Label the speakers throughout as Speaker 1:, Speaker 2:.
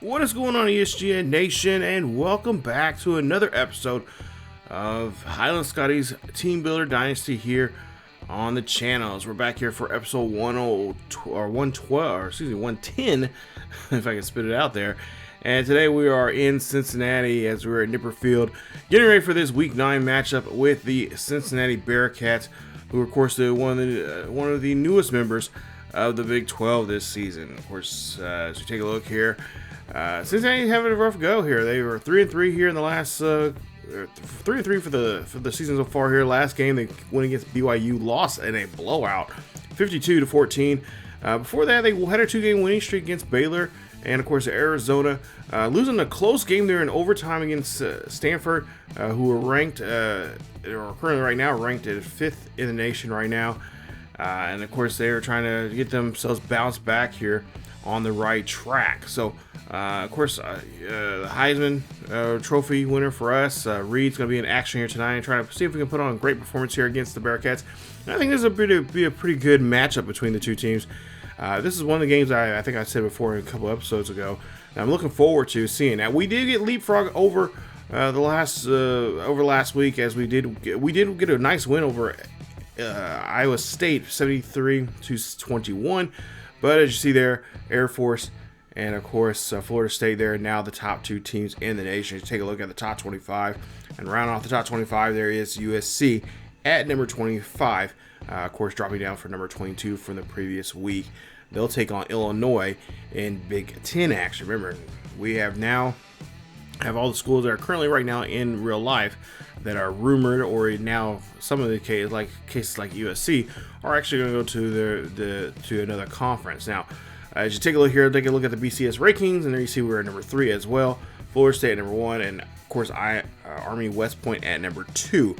Speaker 1: What is going on, ESGN Nation, and welcome back to another episode of Highland Scotties Team Builder Dynasty here on the channels. We're back here for episode 110, if I can spit it out there. And today we are in Cincinnati as we're at Nipper Field, getting ready for this Week 9 matchup with the Cincinnati Bearcats, who are, of course, one of the newest members of the Big 12 this season. Of course, as you take a look here, Cincinnati having a rough go here. They were 3-3 here in the last 3-3 for the season so far here. Last game they went against BYU, lost in a blowout, 52-14. Before that, they had a 2-game winning streak against Baylor and, of course, Arizona, losing a close game there in overtime against Stanford, who are ranked, or currently right now ranked at 5th in the nation right now. And of course, they are trying to get themselves bounced back here on the right track. So, of course, the Heisman Trophy winner for us, Reid's going to be in action here tonight and trying to see if we can put on a great performance here against the Bearcats. And I think this will be a pretty good matchup between the two teams. This is one of the games I think I said before a couple episodes ago that I'm looking forward to seeing. Now, we did get leapfrog over last week, as we did get a nice win over Iowa State, 73-21. But as you see there, Air Force and, of course, Florida State there, now the top two teams in the nation. You take a look at the top 25, and round off the top 25, there is USC at number 25, of course, dropping down for number 22 from the previous week. They'll take on Illinois in Big 10 action. Remember, we have all the schools that are currently right now in real life that are rumored, or now some of the cases like USC are actually going to go to another conference. Now, as you take a look here, take a look at the BCS rankings, and there you see we're at number 3 as well. Florida State at number 1, and of course Army West Point at number 2.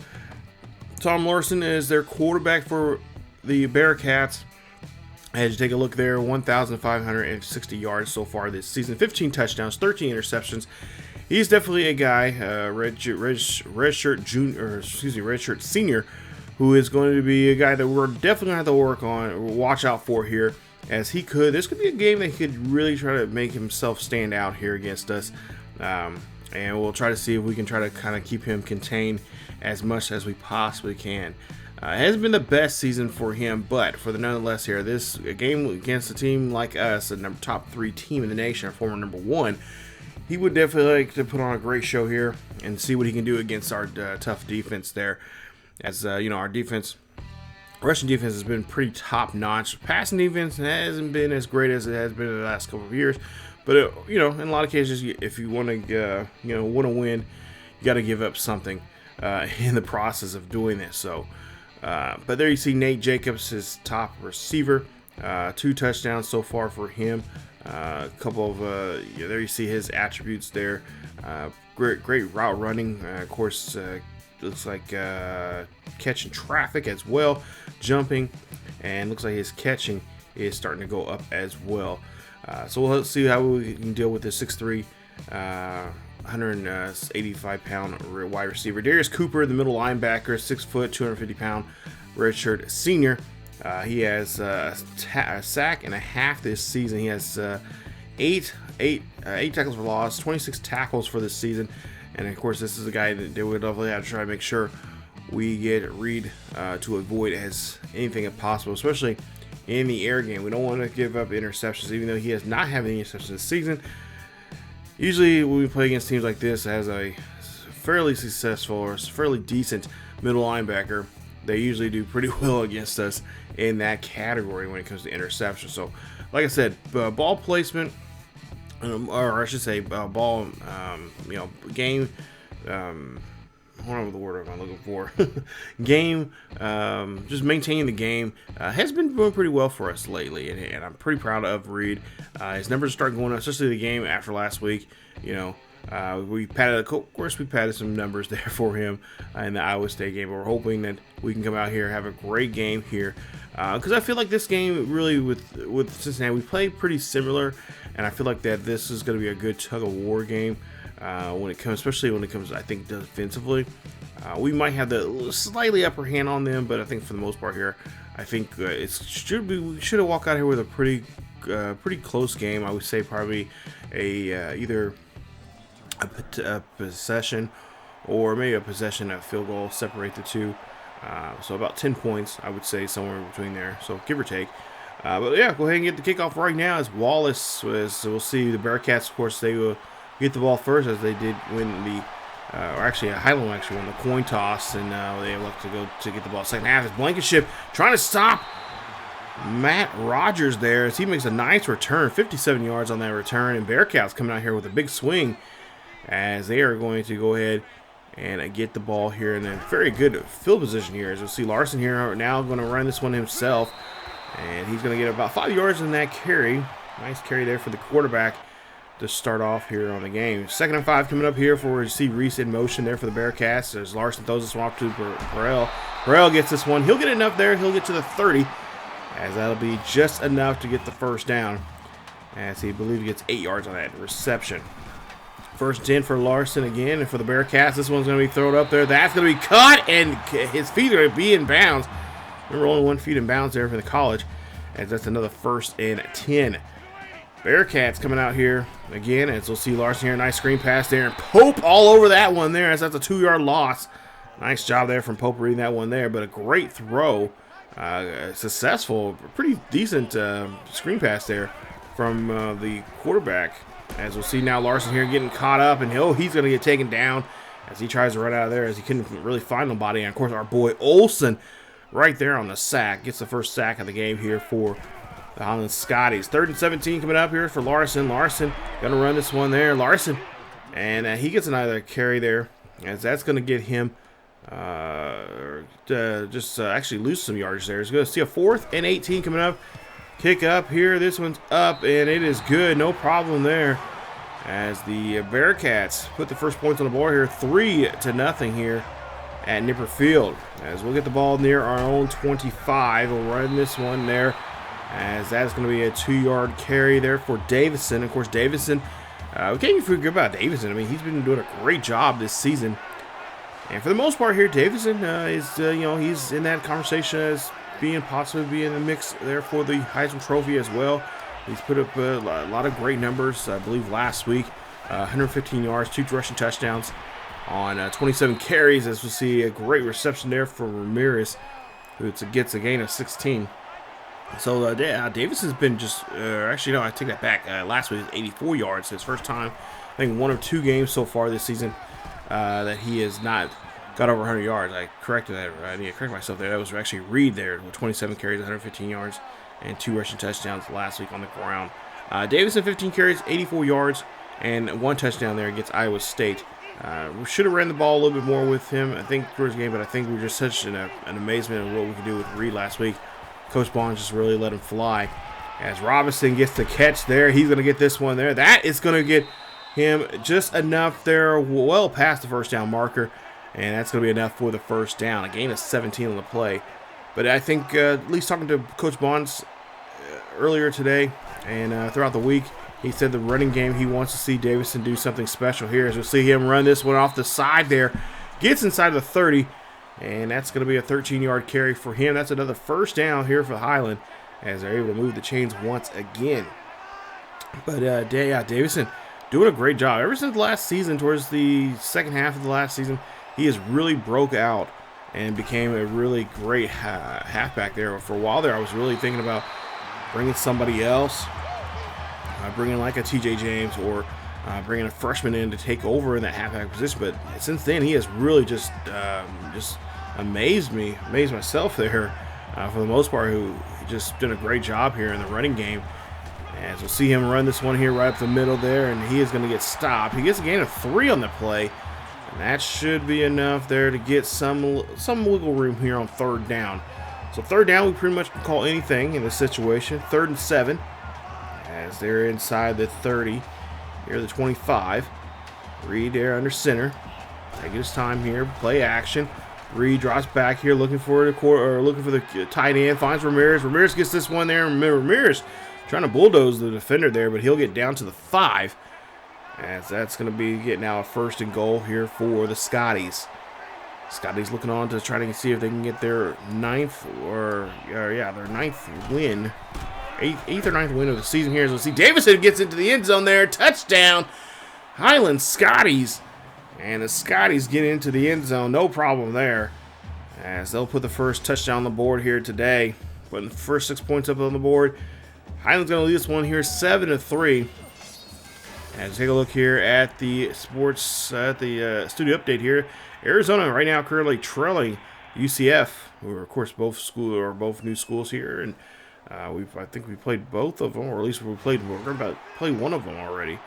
Speaker 1: Tom Larsen is their quarterback for the Bearcats. As you take a look there, 1,560 yards so far this season, 15 touchdowns, 13 interceptions. He's definitely a guy, redshirt senior, who is going to be a guy that we're definitely going to have to work on, watch out for here, as this could be a game that he could really try to make himself stand out here against us. And we'll try to see if we can try to kind of keep him contained as much as we possibly can. It hasn't been the best season for him, but for the nonetheless here, this game against a team like us, a top 3 team in the nation, a former number 1, he would definitely like to put on a great show here and see what he can do against our tough defense there. As our rushing defense has been pretty top notch. Passing defense hasn't been as great as it has been in the last couple of years, but in a lot of cases, if you want to win, you got to give up something in the process of doing this. So, but there you see Nate Jacobs, his top receiver, 2 touchdowns so far for him. A couple of there you see his attributes there. Great route running. Of course, looks like catching traffic as well, jumping, and looks like his catching is starting to go up as well. So we'll see how we can deal with this 6'3", 185-pound wide receiver. Darius Cooper, the middle linebacker, 6 foot, 250-pound redshirt senior. He has a sack and a half this season. He has 8 tackles for loss, 26 tackles for this season. And of course, this is a guy that they would definitely have to try to make sure we get Reid to avoid as anything possible, especially in the air game. We don't want to give up interceptions, even though he has not had any interceptions this season. Usually, when we play against teams like this, as a fairly successful or fairly decent middle linebacker, they usually do pretty well against us in that category when it comes to interception. So, like I said, ball placement, or I should say, ball, game. I don't know the word I'm looking for. Game, just maintaining the game has been doing pretty well for us lately, and I'm pretty proud of Reid. His numbers start going up, especially the game after last week. We padded some numbers there for him in the Iowa State game. But we're hoping that we can come out here, have a great game here, because I feel like this game really with Cincinnati, we play pretty similar, and I feel like that this is going to be a good tug of war game especially when it comes, I think, defensively. We might have the slightly upper hand on them, but I think for the most part here, I think we should have walked out here with a pretty close game. I would say probably either a possession or maybe a possession at field goal separate the two. So about 10 points, I would say, somewhere between there. So give or take. But yeah, go ahead and get the kickoff right now. As Wallace we'll see the Bearcats, of course, they will get the ball first, as they did win the. Or actually, Highland actually won the coin toss, and they look to go to get the ball second half. It's Blankenship trying to stop Matt Rogers there as he makes a nice return, 57 yards on that return. And Bearcats coming out here with a big swing as they are going to go ahead and get the ball here in a very good field position here. As you'll see, Larsen here now going to run this one himself, and he's going to get about 5 yards in that carry. Nice carry there for the quarterback to start off here on the game. 2nd and 5 coming up here for you see Reid in motion there for the Bearcats. As Larsen throws this one off to Burrell. Burrell gets this one. He'll get enough there. He'll get to the 30, as that'll be just enough to get the first down, as he believes he gets 8 yards on that reception. 1st and 10 for Larsen again, and for the Bearcats, this one's going to be thrown up there. That's going to be cut, and his feet are going to be in bounds. Remember, only 1 foot in bounds there for the college, as that's another 1st and 10. Bearcats coming out here again, as we'll see Larsen here. Nice screen pass there, and Pope all over that one there, as that's a 2-yard loss. Nice job there from Pope reading that one there, but a great throw. Successful, pretty decent screen pass there from the quarterback. As we'll see now, Larsen here getting caught up, and he's going to get taken down as he tries to run out of there, as he couldn't really find nobody. And of course, our boy Olsen right there on the sack, gets the first sack of the game here for the Highland Scotties. 3rd and 17 coming up here for Larsen. Larsen going to run this one there. Larsen, and he gets another carry there, as that's going to get him actually lose some yardage there. He's going to see a 4th and 18 coming up. Kick up here. This one's up, and it is good. No problem there, as the Bearcats put the first points on the board here, 3-0 here at Nipper Field. As we'll get the ball near our own 25. We'll run this one there, as that's going to be a 2-yard carry there for Davidson. Of course, Davidson, we can't even forget about Davidson. I mean, he's been doing a great job this season. And for the most part here, Davidson is, he's in that conversation as possibly in the mix there for the Heisman Trophy as well. He's put up a lot of great numbers. I believe last week, 115 yards, 2 rushing touchdowns on 27 carries. As we see a great reception there for Ramirez, who gets a gain of 16. So Davidson's been just, actually no, I take that back. Last week was 84 yards. His first time, I think 1 of 2 games so far this season that he has not got over 100 yards. I corrected that. I need to correct myself there. That was actually Reid there with 27 carries, 115 yards, and 2 rushing touchdowns last week on the ground. Davidson, 15 carries, 84 yards, and 1 touchdown there against Iowa State. We should have ran the ball a little bit more with him, I think, towards the game, but I think we were just such an amazement of what we could do with Reid last week. Coach Bonds just really let him fly. As Robinson gets the catch there, he's going to get this one there. That is going to get him just enough there, well past the first down marker. And that's going to be enough for the first down. A gain of 17 on the play. But I think, at least talking to Coach Bonds earlier today and throughout the week, he said the running game, he wants to see Davidson do something special here. As we'll see him run this one off the side there. Gets inside the 30. And that's going to be a 13-yard carry for him. That's another first down here for Highland, as they're able to move the chains once again. But, Davidson doing a great job. Ever since last season, towards the second half of the last season, he has really broke out and became a really great halfback there. For a while there, I was really thinking about bringing somebody else, bringing like a TJ James, or bringing a freshman in to take over in that halfback position. But since then, he has really just amazed myself there for the most part, who just did a great job here in the running game. As we'll see him run this one here right up the middle there, and he is going to get stopped. He gets a gain of 3 on the play, and that should be enough there to get some wiggle room here on 3rd down. So 3rd down, we pretty much can call anything in this situation. 3rd and 7, as they're inside the 30, here the 25. Reid there under center, taking his time here, play action. Reid drops back here, looking for the tight end, finds Ramirez. Ramirez gets this one there. Ramirez trying to bulldoze the defender there, but he'll get down to the 5, as that's going to be getting out a 1st and goal here for the Scotties. Scotty's looking on to try to see if they can get their ninth their ninth win. Eighth or ninth win of the season here. As we'll see Davidson gets into the end zone there. Touchdown. Highland Scotties. And the Scotties get into the end zone. No problem there. As they'll put the first touchdown on the board here today. Putting the first 6 points up on the board. Highland's going to lead this one here 7-3. And take a look here at the studio update here. Arizona right now currently trailing UCF, who are of course both new schools here, and I think we played both of them, or at least we're going to play one of them already.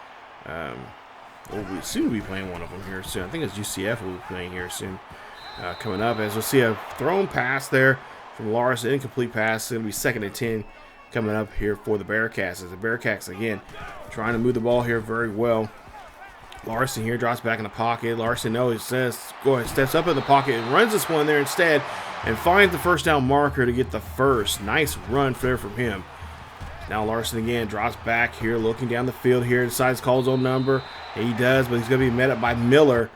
Speaker 1: We'll soon be playing one of them here soon. I think it's UCF we'll be playing here soon. Coming up, as we'll see a thrown pass there from Larsen, incomplete pass. It's going to be 2nd and 10 coming up here for the Bearcats. As the Bearcats again trying to move the ball here very well. Larsen here drops back in the pocket. Larsen, no, he says, go ahead, steps up in the pocket and runs this one there instead and finds the first down marker to get the first. Nice run there from him. Now Larsen again drops back here, looking down the field here, decides to call his own number. He does, but he's going to be met up by Miller,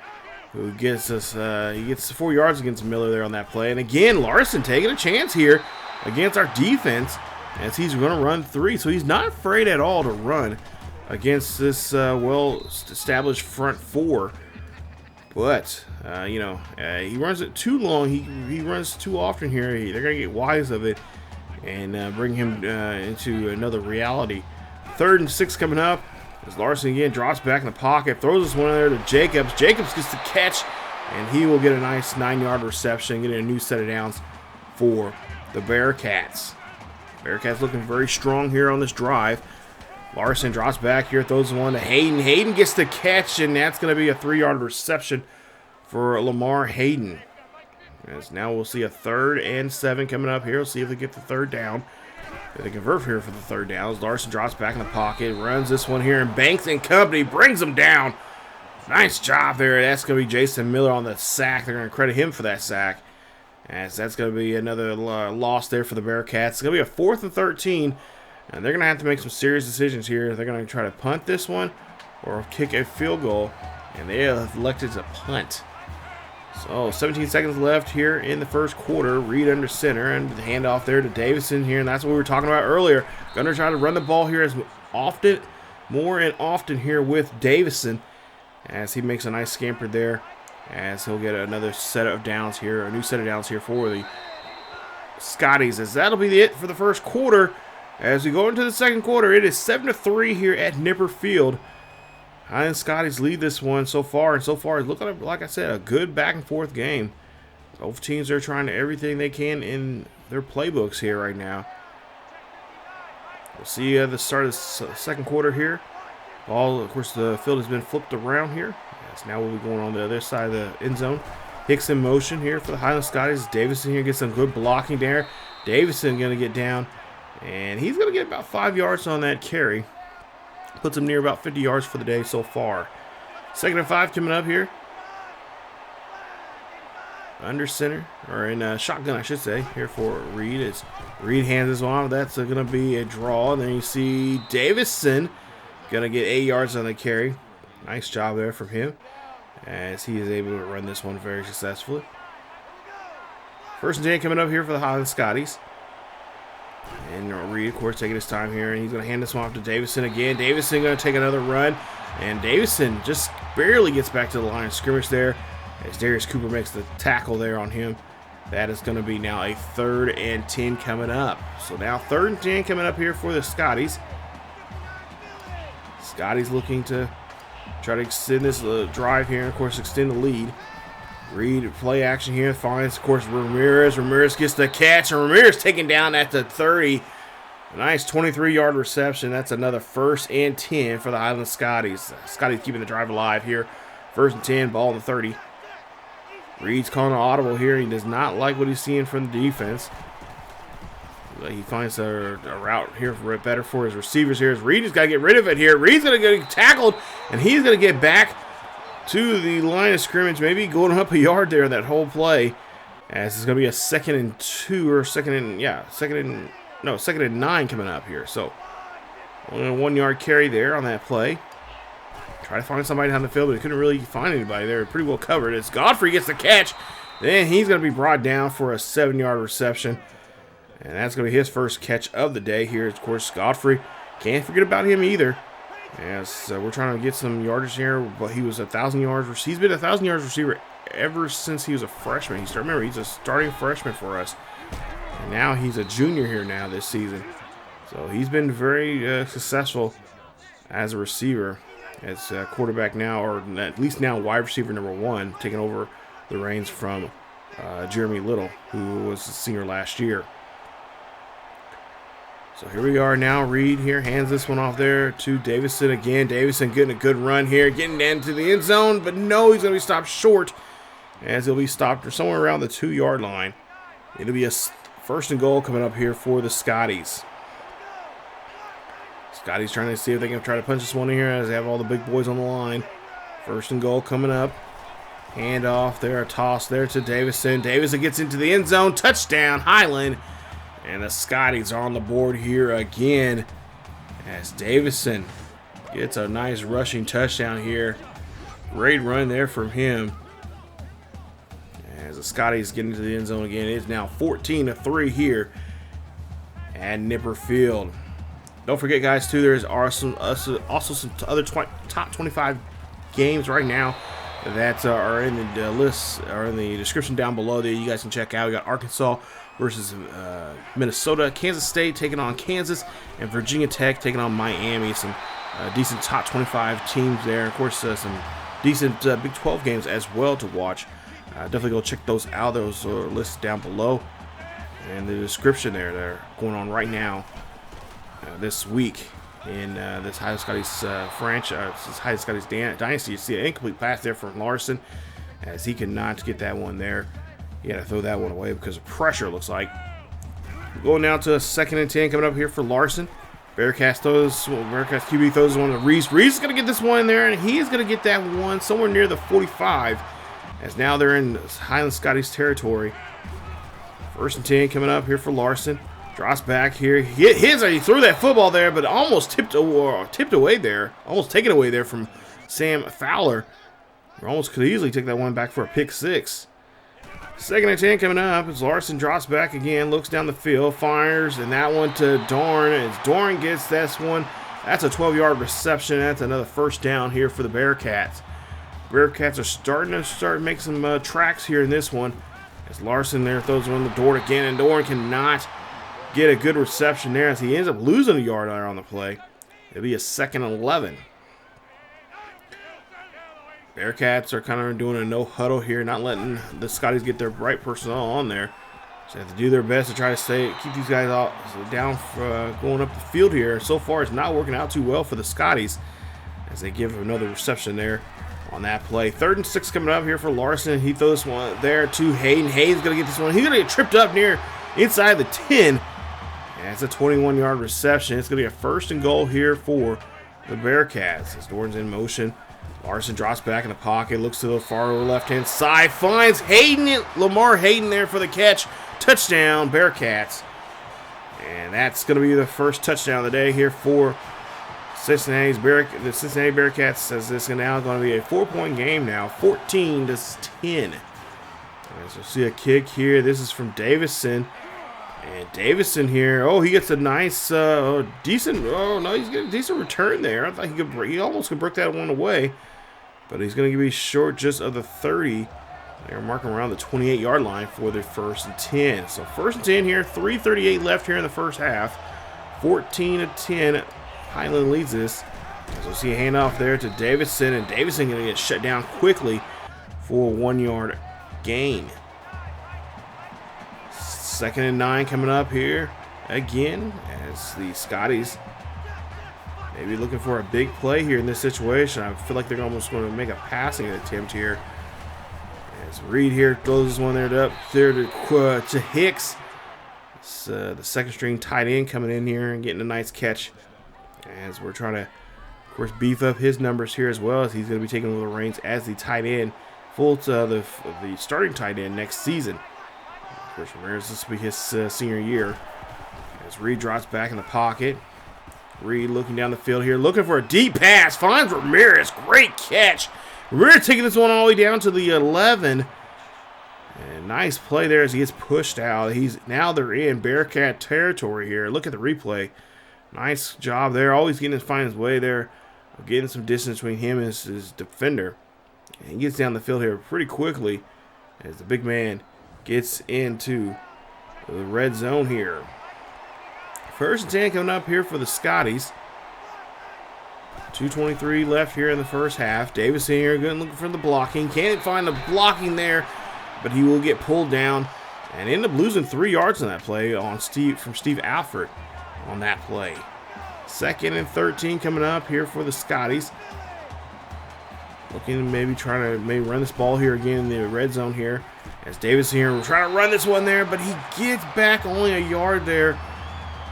Speaker 1: who gets us, he gets 4 yards against Miller there on that play. And again, Larsen taking a chance here against our defense as he's going to run 3. So he's not afraid at all to run against this well-established front 4. But, he runs it too long. He runs too often here. They're going to get wise of it and bring him into another reality. 3rd and 6 coming up. As Larsen again drops back in the pocket, throws this one there to Jacobs. Jacobs gets the catch, and he will get a nice 9-yard reception, getting a new set of downs for the Bearcats. Bearcats looking very strong here on this drive. Larsen drops back here, throws one to Hayden. Hayden gets the catch, and that's going to be a 3-yard reception for Lamar Hayden. As now we'll see a 3rd and 7 coming up here. We'll see if they get the 3rd down. If they convert here for the 3rd down. As Larsen drops back in the pocket, runs this one here, and Banks and company brings him down. Nice job there. That's going to be Jason Miller on the sack. They're going to credit him for that sack. As that's going to be another loss there for the Bearcats. It's going to be a 4th and 13. And they're going to have to make some serious decisions here. They're going to try to punt this one or kick a field goal. And they have elected to punt. So 17 seconds left here in the first quarter. Reid under center, and the handoff there to Davidson here. And that's what we were talking about earlier. Going to try to run the ball here more and often here with Davidson. As he makes a nice scamper there. As he'll get another set of downs here. A new set of downs here for the Scotties. As that'll be it for the first quarter. As we go into the second quarter, it is 7-3 here at Nipper Field. Highland Scotties lead this one so far, and so far it's looking like I said, a good back and forth game. Both teams are trying everything they can in their playbooks here right now. We'll see the start of the second quarter here. Ball, of course, the field has been flipped around here. As now we'll be going on the other side of the end zone. Hicks in motion here for the Highland Scotties. Davidson here gets some good blocking there. Davidson going to get down, and he's going to get about 5 yards on that carry. Puts him near about 50 yards for the day so far. 2nd and 5 coming up here. Under center, or in shotgun, I should say, here for Reid. As Reid hands this one off, that's going to be a draw. And then you see Davidson going to get 8 yards on the carry. Nice job there from him, as he is able to run this one very successfully. 1st and 10 coming up here for the Highland Scotties. And Reid, of course, taking his time here, and he's going to hand this one off to Davidson again. Davidson going to take another run, and Davidson just barely gets back to the line of scrimmage there as Darius Cooper makes the tackle there on him. That is going to be now a 3rd and 10 coming up. So now 3rd and 10 coming up here for the Scotties. Scotties looking to try to extend this drive here, and of course extend the lead. Reid play action here, finds, of course, Ramirez. Ramirez gets the catch, and Ramirez taken down at the 30. A nice 23-yard reception. That's another 1st and 10 for the Highland Scotties. Scotties keeping the drive alive here. 1st and 10, ball on the 30. Reid's calling an audible here. He does not like what he's seeing from the defense. He finds a route here better for his receivers here. Reid has got to get rid of it here. Reid's going to get tackled, and he's going to get back to the line of scrimmage, maybe going up a yard there in that whole play. As it's going to be a 2nd and 2 or 2nd and 9 coming up here. So only a 1-yard carry there on that play. Try to find somebody down the field, but he couldn't really find anybody there. Pretty well covered as Godfrey gets the catch, Then he's going to be brought down for a 7-yard reception. And that's going to be his first catch of the day here. Of course, Godfrey. Can't forget about him either. Yes, we're trying to get some yardage here, but he was 1,000 yards. He's been a 1,000 yards receiver ever since he was a freshman. Remember, he's a starting freshman for us. And now he's a junior here now this season. So he's been very successful as a receiver, as quarterback now, or at least now wide receiver number 1, taking over the reins from Jeremy Little, who was a senior last year. So here we are now. Reid here hands this one off there to Davidson again. Davidson getting a good run here, getting into the end zone, but no, he's going to be stopped short, as he'll be stopped somewhere around the 2-yard line. It'll be a first and goal coming up here for the Scotties. Scotties trying to see if they can try to punch this one in here as they have all the big boys on the line. First and goal coming up. Hand off there, a toss there to Davidson. Davidson gets into the end zone. Touchdown, Highland. And the Scotties are on the board here again as Davidson gets a nice rushing touchdown here. Great run there from him. As the Scotties get into the end zone again, it's now 14-3 here at Nipper Field. Don't forget, guys, too, there's also some other top 25 games right now that are in the list, or in the description down below that you guys can check out. We got Arkansas versus Minnesota, Kansas State taking on Kansas, and Virginia Tech taking on Miami. Some decent top 25 teams there. Of course, some decent Big 12 games as well to watch. Definitely go check those out. Those are listed down below in the description there. They're going on right now this week in this Highland Scotties franchise, this Highland Scotties Dynasty. You see an incomplete pass there from Larsen, as he could not get that one there. He had to throw that one away because of pressure, looks like. Going now to a 2nd and 10 coming up here for Larsen. Bearcats QB throws one to Reid. Reid's going to get this one in there, and he's going to get that one somewhere near the 45, as now they're in Highland Scotties territory. 1st and 10 coming up here for Larsen. Drops back here. He threw that football there, but almost tipped away there. Almost taken away there from Sam Fowler. Almost could easily take that one back for a pick 6. 2nd and 10 coming up as Larsen drops back again, looks down the field, fires, and that one to Dorn. As Dorn gets this one, that's a 12-yard reception. That's another first down here for the Bearcats. Bearcats are starting to make some tracks here in this one. As Larsen there throws one to Dorn again, and Dorn cannot get a good reception there, as he ends up losing a yard there on the play. It'll be a 2nd and 11. Bearcats are kind of doing a no huddle here, not letting the Scotties get their right personnel on there. So they have to do their best to try to keep these guys down going up the field here. So far, it's not working out too well for the Scotties, as they give another reception there on that play. 3rd and 6 coming up here for Larsen. He throws one there to Hayden. Hayden's going to get this one. He's going to get tripped up near inside the 10. And it's a 21-yard reception. It's going to be a 1st and goal here for the Bearcats. As Dorn's in motion. Larsen drops back in the pocket, looks to the far left-hand side, finds Hayden, Lamar Hayden there for the catch. Touchdown, Bearcats. And that's going to be the first touchdown of the day here for the Cincinnati Bearcats, as this is now going to be a 4-point game now, 14-10. As you'll see a kick here. This is from Davidson. And Davidson here, he gets a nice, decent, he's getting a decent return there. I thought he almost could break that one away. But he's going to be short just of the 30. They're marking around the 28-yard line for their 1st and 10. So 1st and 10 here, 3:38 left here in the first half. 14-10, Highland leads this. So we'll see a handoff there to Davidson, and Davidson going to get shut down quickly for a 1-yard gain. 2nd and 9 coming up here again, as the Scotties maybe looking for a big play here in this situation. I feel like they're almost going to make a passing attempt here. As Reid here throws this one there to Hicks. It's, the 2nd string tight end coming in here and getting a nice catch. As we're trying to, of course, beef up his numbers here as well, as he's going to be taking over the reins as the tight end, the starting tight end next season. Of course, Ramirez, this will be his senior year. As Reid drops back in the pocket. Reid looking down the field here, looking for a deep pass. Finds Ramirez. Great catch. Ramirez taking this one all the way down to the 11. nice play there as he gets pushed out. Now they're in Bearcat territory here. Look at the replay. Nice job there. Always getting to find his way there. Getting some distance between him and his defender. And he gets down the field here pretty quickly as the big man gets into the red zone here. 1st and 10 coming up here for the Scotties. 2:23 left here in the first half. Davidson here going looking for the blocking. Can't find the blocking there, but he will get pulled down and end up losing 3 yards on that play from Steve Alford on that play. 2nd and 13 coming up here for the Scotties. Looking to trying to run this ball here again in the red zone here. As Davidson here will try to run this one there, but he gets back only a yard there.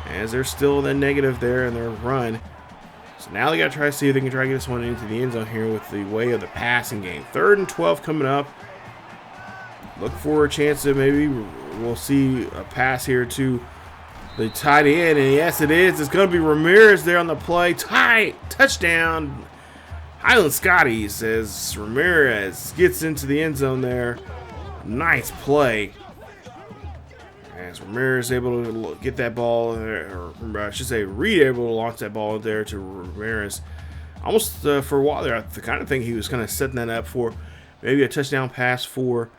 Speaker 1: As they're still in the negative there in their run. So now they got to try to see if they can try to get this one into the end zone here with the way of the passing game. 3rd and 12 coming up. Look for a chance that maybe we'll see a pass here to the tight end, and yes, it is. It's going to be Ramirez there on the play. Touchdown, Highland Scotties, as Ramirez gets into the end zone there. Nice play. As Ramirez able to get that ball, or I should say Reid able to launch that ball there to Ramirez. Almost for a while there, the kind of thing he was kind of setting that up for maybe a touchdown pass for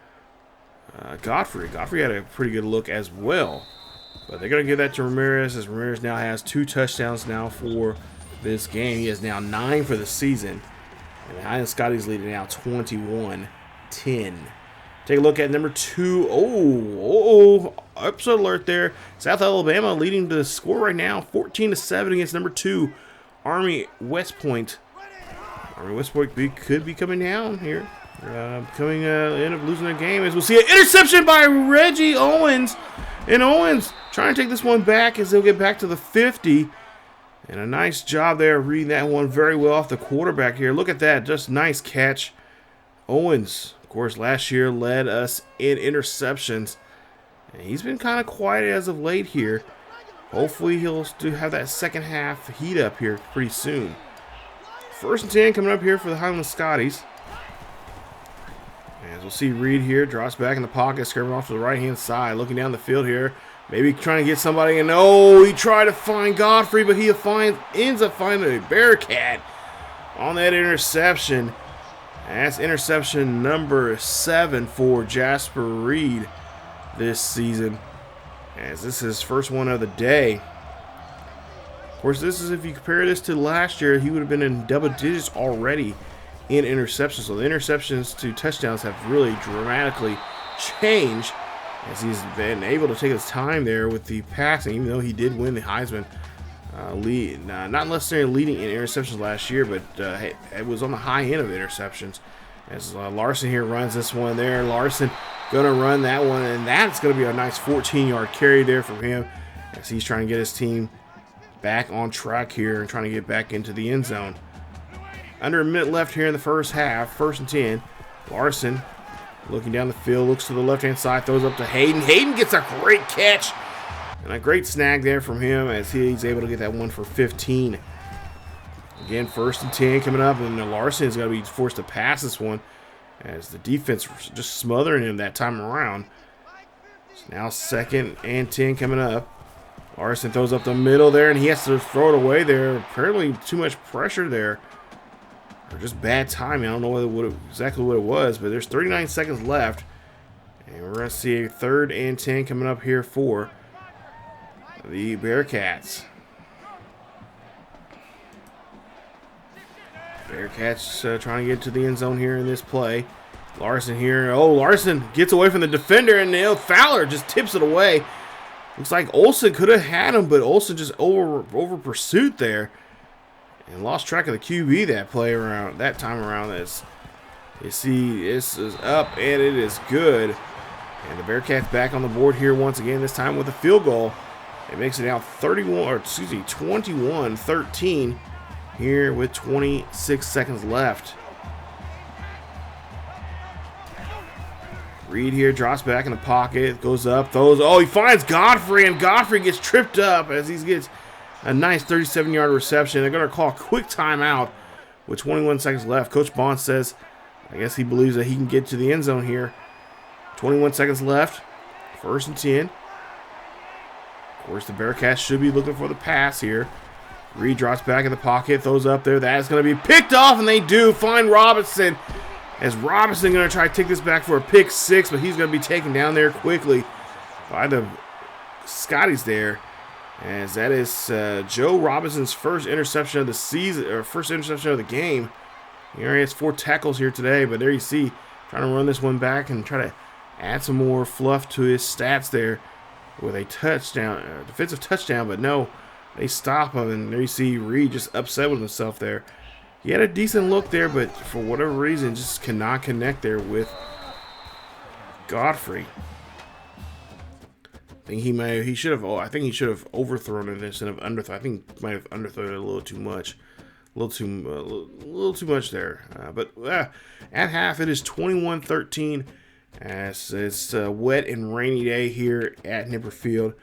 Speaker 1: Godfrey. Godfrey had a pretty good look as well. But they're going to give that to Ramirez, as Ramirez now has 2 touchdowns now for this game. He has now 9 for the season. And the Highland Scotties leading now 21-10. Take a look at number 2. Upset alert there. South Alabama leading the score right now, 14-7 against number 2, Army West Point. Army West Point could be coming down here. End up losing the game, as we'll see an interception by Reggie Owens. And Owens trying to take this one back as they'll get back to the 50. And a nice job there reading that one very well off the quarterback here. Look at that. Just nice catch. Owens, of course, last year led us in interceptions. And he's been kind of quiet as of late here. Hopefully he'll have that second half heat up here pretty soon. 1st and 10 coming up here for the Highland Scotties. As we'll see Reid here, drops back in the pocket, skirting off to the right-hand side, looking down the field here. Maybe trying to get somebody, and he tried to find Godfrey, but he ends up finding a Bearcat on that interception. And that's interception number 7 for Jasper Reid this season, as this is his first one of the day. Of course, this is, if you compare this to last year, he would have been in double digits already in interceptions. So the interceptions to touchdowns have really dramatically changed, as he's been able to take his time there with the passing, even though he did win the Heisman lead. Not necessarily leading in interceptions last year, but it was on the high end of interceptions. As Larsen here runs this one there. Larsen going to run that one, and that's going to be a nice 14-yard carry there from him, as he's trying to get his team back on track here and trying to get back into the end zone. Under a minute left here in the first half, 1st and 10. Larsen looking down the field, looks to the left-hand side, throws up to Hayden. Hayden gets a great catch and a great snag there from him, as he's able to get that one for 15. Again, 1st and 10 coming up, and Larsen is going to be forced to pass this one, as the defense was just smothering him that time around. So now 2nd and 10 coming up. Larsen throws up the middle there, and he has to throw it away there. Apparently too much pressure there, or just bad timing. I don't know exactly what it was, but there's 39 seconds left, and we're going to see a 3rd and 10 coming up here for the Bearcats. Bearcats trying to get to the end zone here in this play. Larsen here. Larsen gets away from the defender, and Fowler just tips it away. Looks like Olsen could have had him, but Olsen just over pursuit there and lost track of the QB that time around. As you see, this is up and it is good. And the Bearcats back on the board here once again, this time with a field goal. It makes it now 21-13 here with 26 seconds left. Reid here drops back in the pocket, goes up, throws. He finds Godfrey, and Godfrey gets tripped up as he gets a nice 37-yard reception. They're going to call a quick timeout with 21 seconds left. Coach Bond says, I guess he believes that he can get to the end zone here. 21 seconds left. 1st and 10. Of course, the Bearcats should be looking for the pass here. Reid drops back in the pocket, throws up there. That is going to be picked off, and they do find Robinson. As Robinson going to try to take this back for a pick 6, but he's going to be taken down there quickly by the Scotties there. As that is Joe Robinson's first interception of the season, or first interception of the game. He already has 4 tackles here today, but there you see, trying to run this one back and try to add some more fluff to his stats there with a touchdown, defensive touchdown, but no, they stop him, and there you see Reid just upset with himself there. He had a decent look there, but for whatever reason, just cannot connect there with Godfrey. I think he should have overthrown it instead of underthrown. I think he might have underthrown it a little too much. A little too much there. But at half, it is 21-13 as it's a wet and rainy day here at Nipper Field.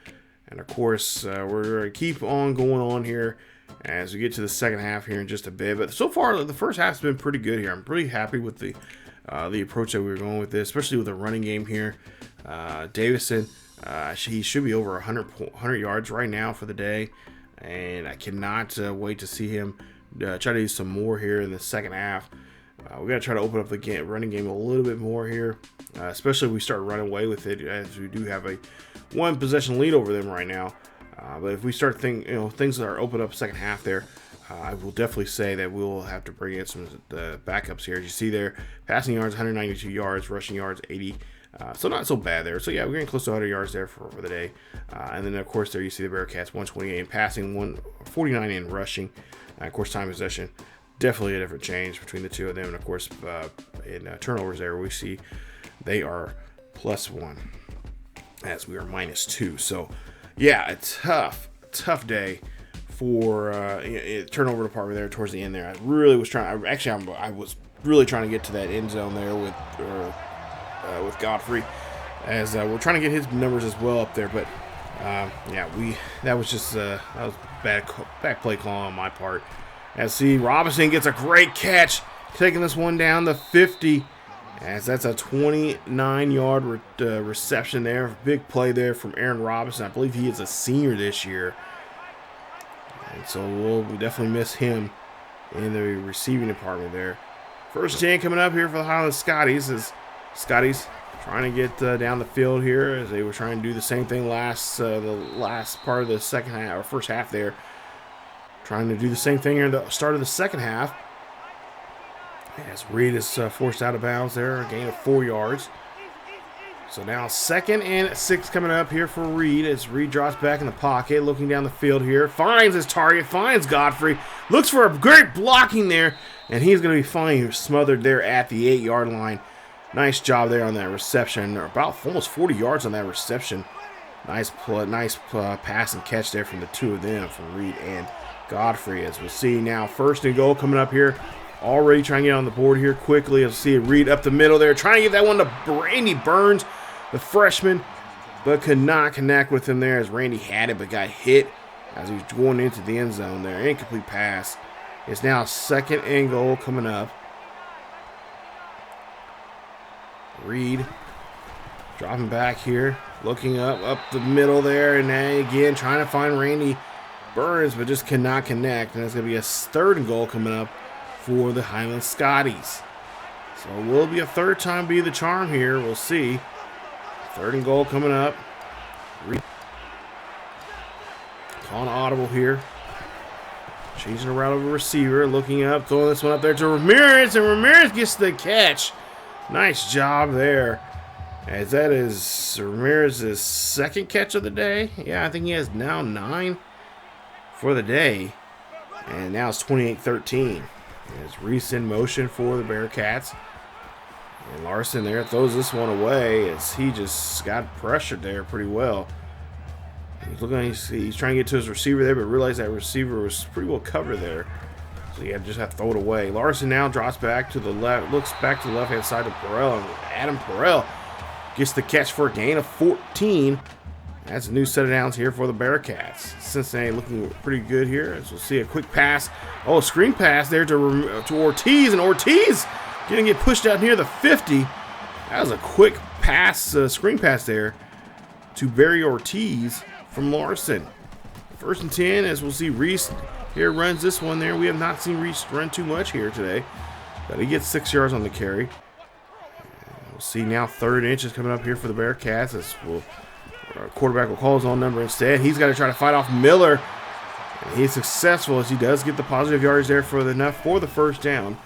Speaker 1: And, of course, we're going to keep on going on here as we get to the second half here in just a bit. But so far, the first half's been pretty good here. I'm pretty happy with the approach that we were going with this, especially with the running game here. Davidson, he should be over 100 yards right now for the day. And I cannot wait to see him try to do some more here in the second half. We got to try to open up the running game a little bit more here, especially if we start running away with it, as we do have a 1 possession lead over them right now. But if we start things that are open up second half there, I will definitely say that we'll have to bring in some backups here. As you see there, passing yards 192 yards, rushing yards 80. So not so bad there. So yeah, we're getting close to 100 yards there for the day. And then of course there you see the Bearcats 128 in passing, 149 in rushing. Of course, time possession, definitely a different change between the two of them. And of course, in turnovers there, we see they are +1 as we are -2. So yeah, a tough day for turnover department there towards the end there. I really was trying. I was really trying to get to that end zone there with Godfrey, as we're trying to get his numbers as well up there. But yeah, that was bad play call on my part. As see, Robinson gets a great catch, taking this one down the 50. As that's a 29-yard reception there. Big play there from Aaron Robinson. I believe he is a senior this year. And so we'll definitely miss him in the receiving department there. First 10 coming up here for the Highland Scotties. As Scotties trying to get down the field here, as they were trying to do the same thing the last part of the second half, or first half there. Trying to do the same thing here at the start of the second half. As Reid is forced out of bounds there, a gain of 4 yards. So now 2nd and 6 coming up here for Reid, as Reid drops back in the pocket, looking down the field here. Finds his target, finds Godfrey. Looks for a great blocking there, and he's going to be finally smothered there at the 8-yard line. Nice job there on that reception. About almost 40 yards on that reception. Nice pass and catch there from the two of them, from Reid and Godfrey. As we'll see now, 1st and goal coming up here. Already trying to get on the board here quickly. As we'll see Reid up the middle there, trying to get that one to Randy Burns, the freshman, but could not connect with him there, as Randy had it but got hit as he was going into the end zone there. Incomplete pass. It's now 2nd and goal coming up. Reid dropping back here, looking up the middle there, and then again trying to find Randy Burns, but just cannot connect. And it's going to be a 3rd and goal coming up for the Highland Scotties. So it will be a 3rd time be the charm here. We'll see. 3rd and goal coming up. Reid calling audible here. Changing the route of a receiver, looking up, throwing this one up there to Ramirez, and Ramirez gets the catch. Nice job there, as that is Ramirez's 2nd catch of the day. Yeah, I think he has now 9 for the day, and now it's 28-13. As Reid in motion for the Bearcats, and Larsen there throws this one away as he just got pressured there pretty well. He's trying to get to his receiver there, but realized that receiver was pretty well covered there. So you just have to throw it away. Larsen now drops back to the left, looks back to the left-hand side of Perrell, and Adam Perrell gets the catch for a gain of 14. That's a new set of downs here for the Bearcats. Cincinnati looking pretty good here, as we'll see a quick pass. Oh, a screen pass there to Ortiz, and Ortiz going to get pushed out near the 50. That was a quick pass, screen pass there to Barry Ortiz from Larsen. 1st and 10, as we'll see Reid here runs this one there. We have not seen Reid run too much here today, but he gets 6 yards on the carry. We'll see now 3rd and inches coming up here for the Bearcats. As our quarterback will call his own number instead. He's got to try to fight off Miller. And he's successful as he does get the positive yards there for enough for the 1st down.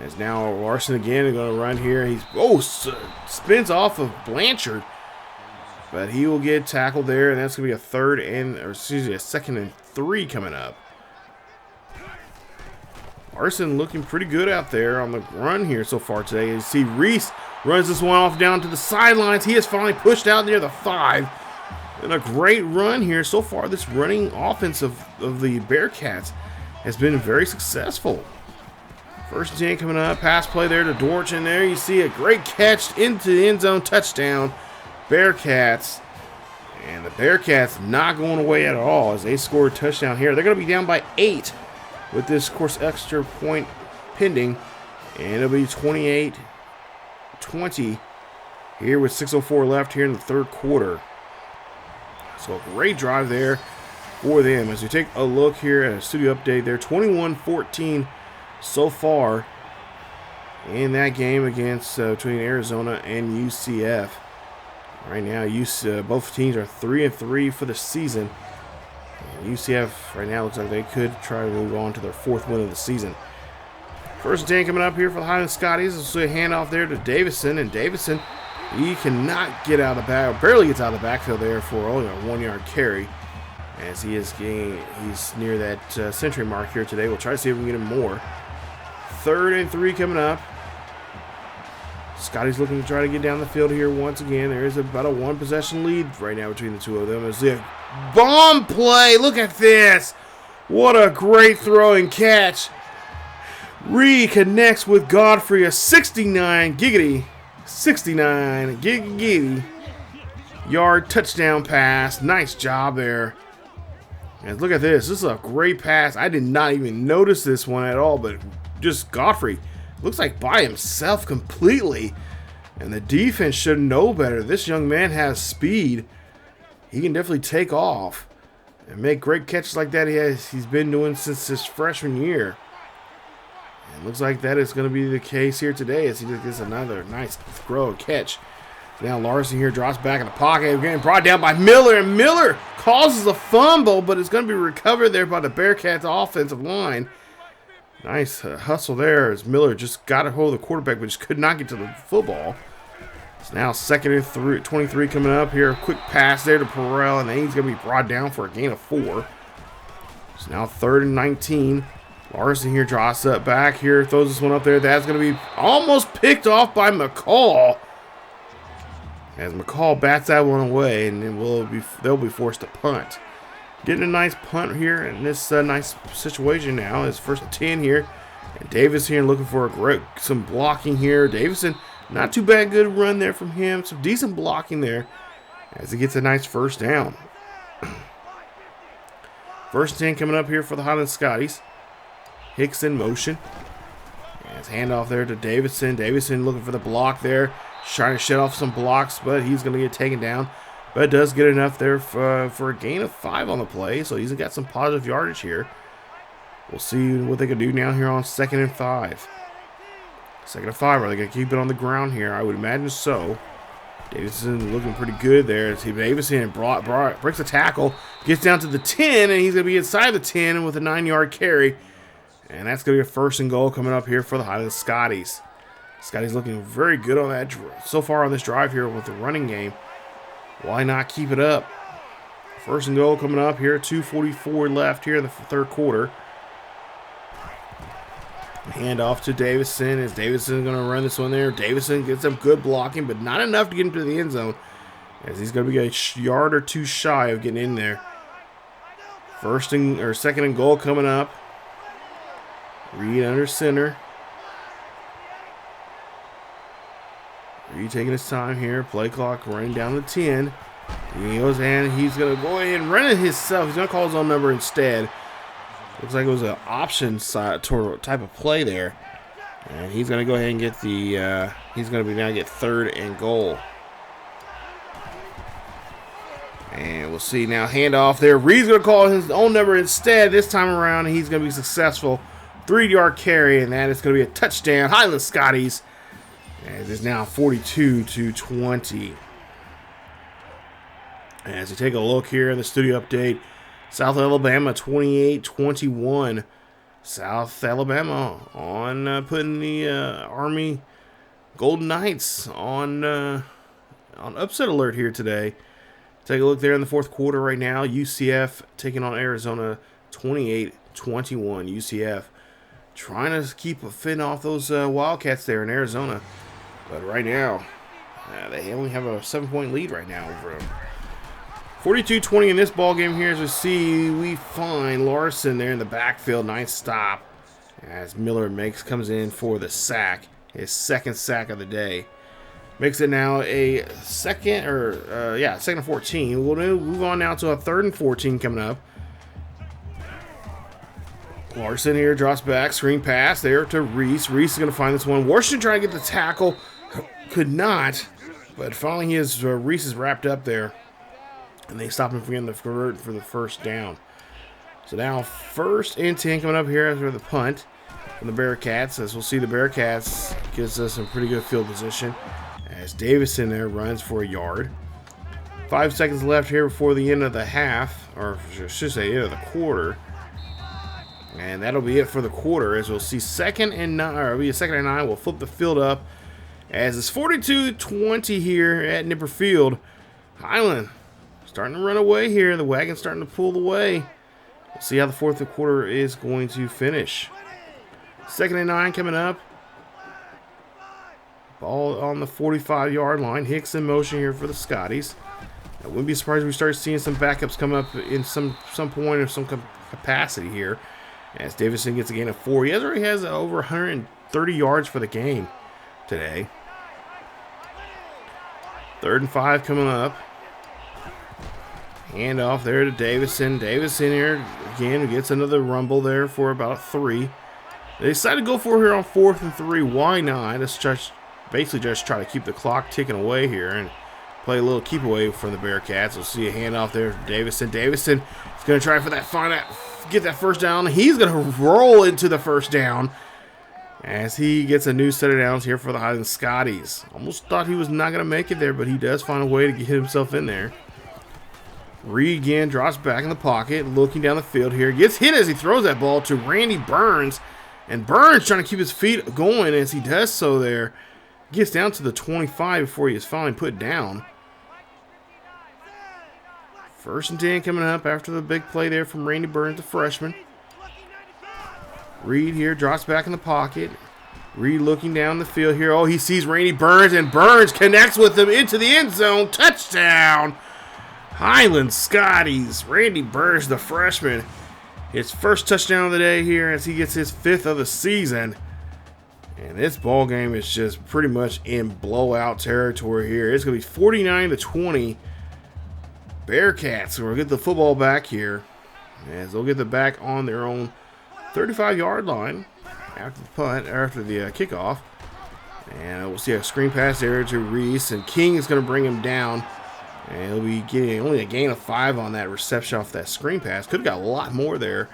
Speaker 1: As now Larsen again is going to run here. He's spins off of Blanchard, but he will get tackled there, and that's going to be a 2nd and 3 coming up. Larsen looking pretty good out there on the run here so far today. You see Reid runs this one off down to the sidelines. He has finally pushed out near the 5. And a great run here so far. This running offense of the Bearcats has been very successful. 1st and 10 coming up. Pass play there to Dortch, and there you see a great catch into the end zone. Touchdown, Bearcats. And the Bearcats not going away at all as they score a touchdown here. They're going to be down by 8 with this, of course, extra point pending. And it'll be 28-20 here with 6:04 left here in the 3rd quarter. So a great drive there for them. As we take a look here at a studio update there, 21-14 so far in that game against between Arizona and UCF. Right now, both teams are 3-3 for the season. And UCF right now looks like they could try to move on to their 4th win of the season. 1st and 10 coming up here for the Highland Scotties. We'll see a handoff there to Davidson, and Davidson, he cannot get out of the back, barely gets out of the backfield there for only a 1-yard carry. As he's near that century mark here today. We'll try to see if we can get him more. 3rd and 3 coming up. Scotty's looking to try to get down the field here once again. There is about a 1-possession lead right now between the two of them. As the bomb play, look at this. What a great throw and catch. Reid connects with Godfrey, a 69 yard touchdown pass. Nice job there. And look at this. This is a great pass. I did not even notice this one at all, but just Godfrey looks like by himself completely. And the defense should know better. This young man has speed. He can definitely take off and make great catches like that. He's been doing since his freshman year. And looks like that is going to be the case here today as he just gets another nice throw and catch. Now Larsen here drops back in the pocket, getting brought down by Miller, and Miller causes a fumble, but it's going to be recovered there by the Bearcats offensive line. Nice hustle there as Miller just got a hold of the quarterback, but just could not get to the football. It's now 2nd and 23 coming up here. A quick pass there to Perrell, and then he's going to be brought down for a gain of 4. It's now 3rd and 19. Larsen here drops up back here, throws this one up there. That's going to be almost picked off by McCall. As McCall bats that one away, and then they'll be forced to punt. Getting a nice punt here in this nice situation now. It's 1st and 10 here. And Davis here looking for some blocking here. Davidson, not too bad, good run there from him. Some decent blocking there as he gets a nice 1st down. 1st and 10 coming up here for the Highland Scotties. Hicks in motion. As handoff there to Davidson. Davidson looking for the block there. Trying to shut off some blocks, but he's going to get taken down. But it does get enough there for a gain of 5 on the play. So he's got some positive yardage here. We'll see what they can do now here on 2nd and 5. 2nd and 5. Are they going to keep it on the ground here? I would imagine so. Davidson looking pretty good there. As Davidson breaks a tackle, gets down to the 10, and he's going to be inside the 10 with a 9-yard carry. And that's going to be a 1st and goal coming up here for the Highland Scotties. Scotty's looking very good on that so far on this drive here with the running game. Why not keep it up? 1st and goal coming up here. 2:44 left here in the 3rd quarter. Hand off to Davidson as Davidson going to run this one there. Davidson gets some good blocking, but not enough to get into the end zone as he's going to be a yard or 2 shy of getting in there. 2nd and goal coming up. Reid under center. Reid taking his time here. Play clock running down to 10. He goes and he's going to go ahead and run it himself. He's going to call his own number instead. Looks like it was an option side type of play there. And he's going to go ahead and get the, he's going to now get 3rd and goal. And we'll see now, handoff there. Reid's going to call his own number instead. This time around, he's going to be successful. 3-yard carry, and that is going to be a touchdown. Highland Scotties. As it's now 42-20. As we take a look here in the studio update, South Alabama 28-21. South Alabama on putting the Army Golden Knights on upset alert here today. Take a look there in the 4th quarter right now. UCF taking on Arizona 28-21. UCF trying to keep a fin off those Wildcats there in Arizona. But right now, they only have a 7-point lead right now over them. 42-20 in this ball game here. As we see, we find Larsen there in the backfield. Nice stop as Miller comes in for the sack. His 2nd sack of the day. Makes it now a 2nd and 14. We'll move on now to a 3rd and 14 coming up. Larsen here drops back, screen pass there to Reid. Reid is going to find this one. Washington trying to get the tackle. Could not. But finally, Reid is wrapped up there. And they stop him from getting the convert for the 1st down. So now 1st and 10 coming up here after the punt from the Bearcats. As we'll see, the Bearcats gives us some pretty good field position. As Davidson there runs for a yard. 5 seconds left here before the end of the half. Or I should say end of the quarter. And that'll be it for the quarter. As we'll see 2nd and 9. Or it'll be a 2nd and 9. We'll flip the field up. As it's 42-20 here at Nipper Field. Highland starting to run away here. The wagon's starting to pull away. We'll see how the 4th quarter is going to finish. 2nd and 9 coming up. Ball on the 45-yard line. Hicks in motion here for the Scotties. I wouldn't be surprised if we start seeing some backups come up in some point or some capacity here. As Davidson gets a gain of 4. He already has over 130 yards for the game today. 3rd and 5 coming up. Hand off there to Davidson. Davidson here again gets another rumble there for about 3. They decided to go for here on 4th and 3. Why not? Let's basically just try to keep the clock ticking away here and play a little keep away from the Bearcats. We'll see a handoff there to Davidson. Davidson is going to try for that get that 1st down. He's going to roll into the 1st down as he gets a new set of downs here for the Highland Scotties. Almost thought he was not going to make it there, but he does find a way to get himself in there. Reid again drops back in the pocket, looking down the field here. Gets hit as he throws that ball to Randy Burns. And Burns trying to keep his feet going as he does so there. Gets down to the 25 before he is finally put down. 1st and 10 coming up after the big play there from Randy Burns, the freshman. Reid here drops back in the pocket. Reid looking down the field here. Oh, he sees Randy Burns, and Burns connects with him into the end zone. Touchdown! Highland Scotties. Randy Burns, the freshman. His 1st touchdown of the day here as he gets his 5th of the season. And this ball game is just pretty much in blowout territory here. It's going to be 49-20. Bearcats will get the football back here as they'll get the back on their own 35-yard line after the punt, or after the kickoff. And we'll see a screen pass there to Reid, and King is going to bring him down. And he'll be getting only a gain of 5 on that reception off that screen pass. Could have got a lot more there,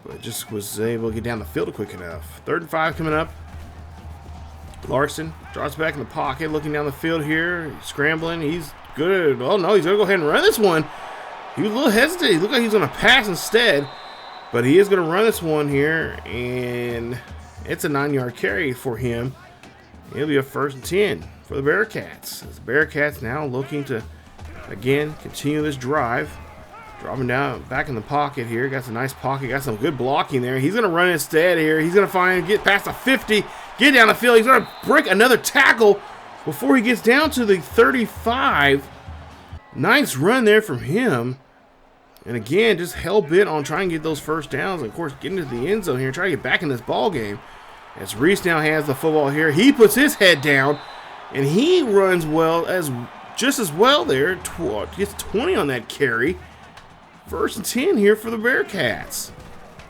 Speaker 1: but just was able to get down the field quick enough. 3rd and 5 coming up. Larsen drops back in the pocket, looking down the field here, scrambling. He's good. Oh no, he's going to go ahead and run this one. He was a little hesitant. He looked like he's going to pass instead, but he is going to run this one here, and it's a 9-yard carry for him. It'll be a 1st and 10 for the Bearcats. As the Bearcats now looking to, again, continue this drive. Dropping down back in the pocket here. Got some nice pocket. Got some good blocking there. He's going to run instead here. He's going to get past the 50. Get down the field. He's going to break another tackle before he gets down to the 35. Nice run there from him. And again, just hell-bent on trying to get those 1st downs. And of course, getting into the end zone here. Trying to get back in this ball game. As Reid now has the football here. He puts his head down. And he runs just as well there. Gets 20 on that carry. 1st and 10 here for the Bearcats.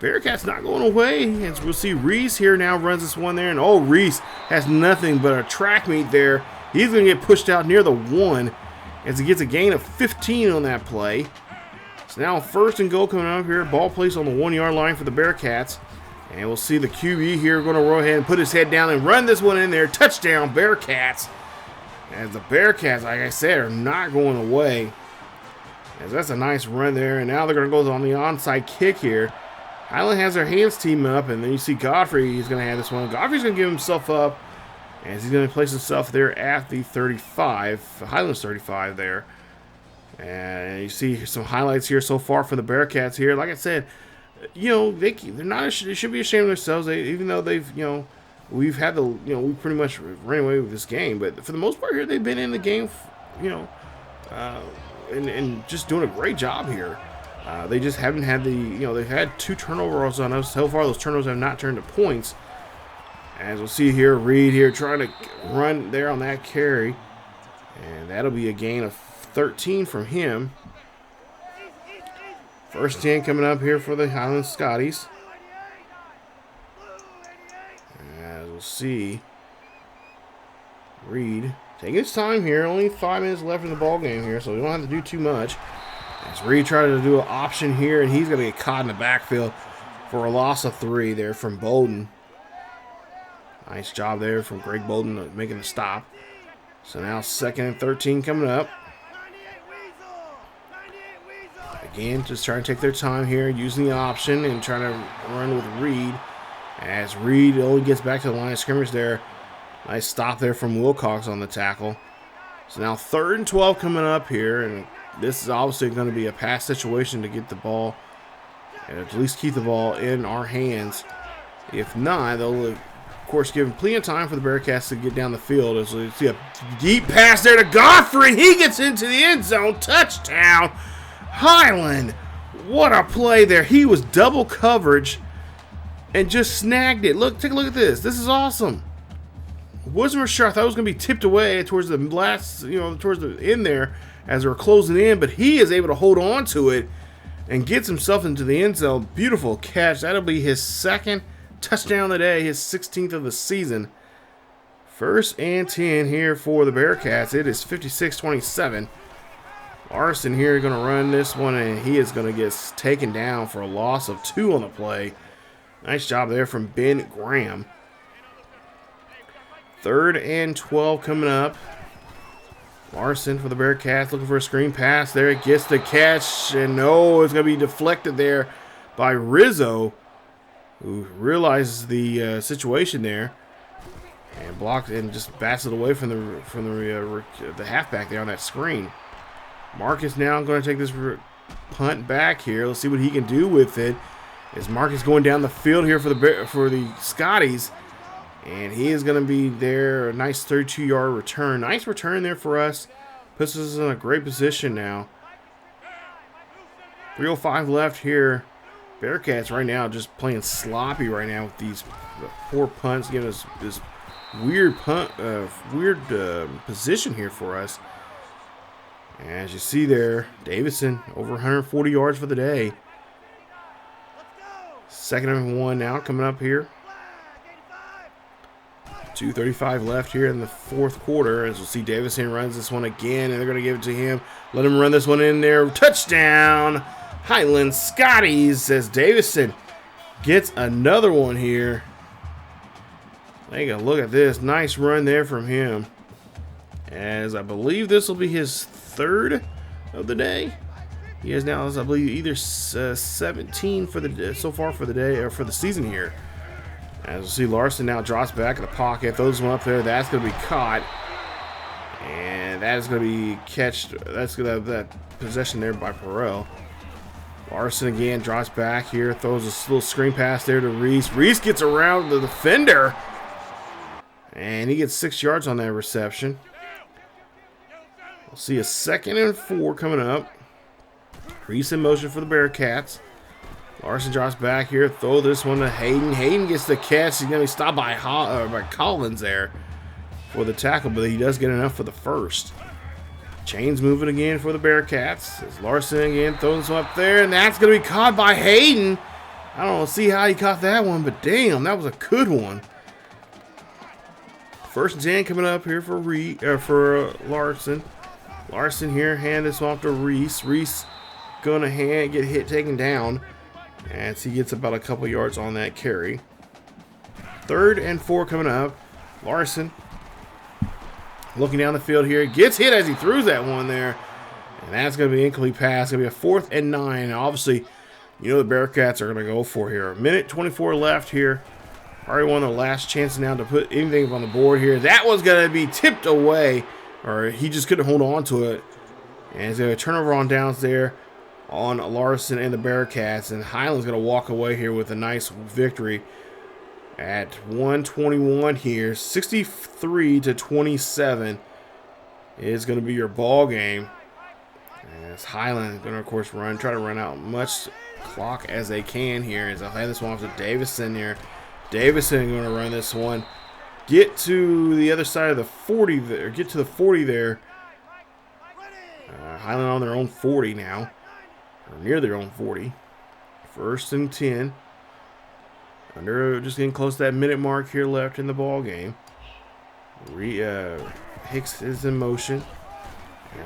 Speaker 1: Bearcats not going away. As we'll see, Reese here now runs this one there. And oh, Reese has nothing but a track meet there. He's going to get pushed out near the 1 as he gets a gain of 15 on that play. So now 1st and goal coming up here. Ball placed on the 1-yard line for the Bearcats. And we'll see the QB here going to go ahead and put his head down and run this one in there. Touchdown, Bearcats. As the Bearcats, like I said, are not going away. As that's a nice run there. And now they're going to go on the onside kick here. Highland has their hands team up, and then you see Godfrey. He's going to have this one. Godfrey's going to give himself up as he's going to place himself there at the 35. Highland's 35 there. And you see some highlights here so far for the Bearcats here. Like I said, you know, they're not. They should be ashamed of themselves. Even though they've, you know, we've had the, you know, we pretty much ran away with this game. But for the most part here, they've been in the game, you know, and just doing a great job here. They just haven't had the, you know, they've had 2 turnovers on us. So far, those turnovers have not turned to points. As we'll see here, Reid here trying to run there on that carry. And that'll be a gain of 13 from him. 1st 10 coming up here for the Highland Scotties. As we'll see, Reid taking his time here. Only 5 minutes left in the ball game here, so we don't have to do too much. As Reid tried to do an option here, and he's going to get caught in the backfield for a loss of 3 there from Bowden. Nice job there from Greg Bowden making the stop. So now 2nd and 13 coming up. Again, just trying to take their time here, using the option and trying to run with Reid. As Reid only gets back to the line of scrimmage there. Nice stop there from Wilcox on the tackle. So now 3rd and 12 coming up here, and this is obviously going to be a pass situation to get the ball, and at least keep the ball in our hands. If not, they'll, of course, give plenty of time for the Bearcats to get down the field. As we see a deep pass there to Godfrey, and he gets into the end zone. Touchdown, Highland. What a play there. He was double coverage and just snagged it. Look, take a look at this. This is awesome. Wasn't sure. I thought it was going to be tipped away towards the last, you know, towards the end there as they were closing in, but he is able to hold on to it and gets himself into the end zone. Beautiful catch. That'll be his 2nd touchdown of the day, his 16th of the season. 1st and 10 here for the Bearcats. It is 56-27. Larsen here going to run this one, and he is going to get taken down for a loss of 2 on the play. Nice job there from Ben Graham. 3rd and 12 coming up. Larsen for the Bearcats looking for a screen pass there. It gets the catch, and no, it's going to be deflected there by Rizzo, who realizes the situation there and blocks and just bats it away from the halfback there on that screen. Marcus now going to take this punt back here. Let's see what he can do with it. As Marcus going down the field here for the Scotties. And he is going to be there. A nice 32-yard return. Nice return there for us. Puts us in a great position now. 3:05 left here. Bearcats right now just playing sloppy right now with these poor punts. Giving us this weird position here for us. As you see there, Davidson over 140 yards for the day. 2nd and 1 now coming up here. 2:35 left here in the 4th quarter. As we'll see, Davidson runs this one again, and they're going to give it to him. Let him run this one in there. Touchdown, Highland Scotties, as Davidson gets another one here. Take a look at this. Nice run there from him. As I believe this will be his 3rd of the day. He has now, I believe, either 17 for the so far for the day or for the season here. As we'll see, Larsen now drops back in the pocket, throws one up there. That's going to be caught, and that is going to be catched. That's going to have that possession there by Perrell. Larsen again drops back here, throws a little screen pass there to Reese. Reese gets around the defender, and he gets 6 yards on that reception. We'll see a 2nd and 4 coming up. Reese in motion for the Bearcats. Larsen drops back here, throw this one to Hayden. Hayden gets the catch. He's going to be stopped by Collins there for the tackle, but he does get enough for the 1st. Chains moving again for the Bearcats. As Larsen again throws this one up there, and that's going to be caught by Hayden. I don't see how he caught that one, but damn, that was a good one. First and 10 coming up here for Larsen. Larsen here, hand this off to Reese. Reese gonna get taken down as he gets about a couple yards on that carry. 3rd and 4 coming up. Larsen looking down the field here, gets hit as he throws that one there, and that's gonna be an incomplete pass. Gonna be a 4th and 9. And obviously, you know the Bearcats are gonna go for here. 1:24 left here. Already one of the last chances now to put anything on the board here. That one's gonna be tipped away, or he just couldn't hold on to it. And it's a turnover on downs there on Larsen and the Bearcats, and Highland's going to walk away here with a nice victory at 1:21 here. 63-27 is going to be your ball game. As Highland going to, of course, try to run out much clock as they can here. As I'll hand this one off to Davidson here. Davidson going to run this one. Get to the other side of the 40 there. Get to the 40 there. Highland on their own 40 now. Or near their own 40. 1st and 10. Just getting close to that minute mark here left in the ball game. Hicks is in motion.